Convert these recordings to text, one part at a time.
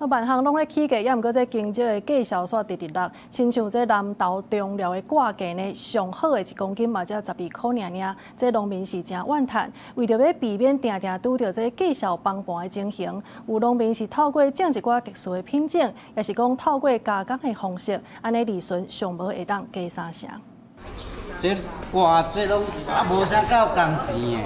萬項攏咧起價，也毋過這經濟的價銷煞直直落，親像這南投中寮的掛價呢，上好的1公斤嘛才12塊爾爾，這農民是真怨嘆。為着要避免定定拄到這價銷崩盤的情形，有農民是透過種一寡特殊的品種，也是講透過加工的方式，安尼利潤上無會當加三成。這掛這攏無啥夠工錢的。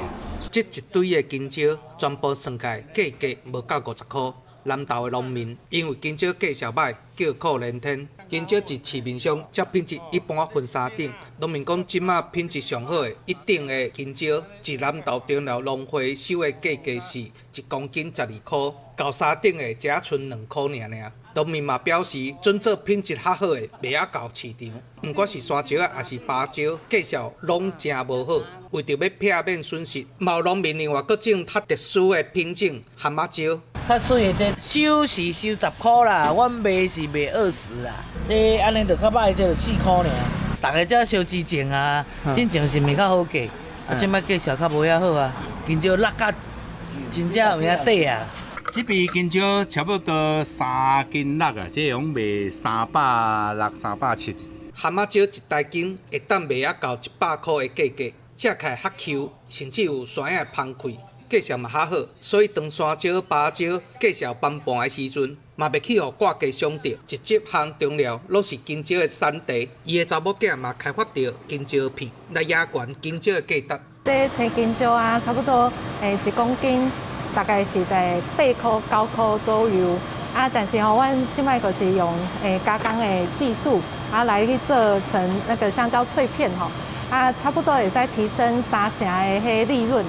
這一堆的金蕉全部算起來價格無到50塊。南投的農民因為金蕉價銷歹，叫苦連天。金蕉自市面上照品質一般分3等，農民講即馬品質上好的1等的金蕉，自南投中寮農會收的價格是1公斤12塊，到3等的只剩2塊爾。農民嘛表示，準做品質較好的袂啊到市場，毋管是山蕉啊，還是芭蕉，價銷攏真無好。為着要避免損失，毛農民另外閣種較特殊的品種蛤仔蕉。較水的這收是收10塊啦，阮賣是賣20啦。這安尼就較歹，這就4塊爾。大家才燒之前啊，之前是賣較好價，啊，即擺價銷較無遐好啊。金蕉落甲真正有遐短啊。這邊金蕉差不多3斤6啊，這樣賣360、370。蛤仔蕉一大斤會當賣啊到100塊的價格，吃起來較 Q， 甚至有酸的芳氣。價銷嘛較好，所以當山蕉、芭蕉價銷崩盤的時陣，嘛袂去互掛價傷着。一級巷中寮攏是金蕉的產地，伊的查某囝嘛開發着金蕉片來壓懸金蕉的價值。這青金蕉啊，差不多1公斤大概是在8塊9塊左右啊。但是吼，阮即擺就是用加工的技術啊來去做成那個香蕉脆片吼啊，差不多會使提升3成的迄利潤。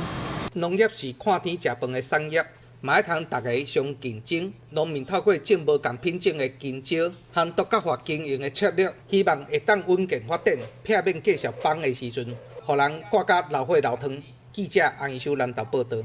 農業是看天食飯的產業，嘛愛通大家相競爭。農民透過種無同品種的金蕉，和獨角化經營的策略，希望會當穩健發展，避免價銷崩的時陣，互人掛甲流血流湯。記者洪義修南投報道。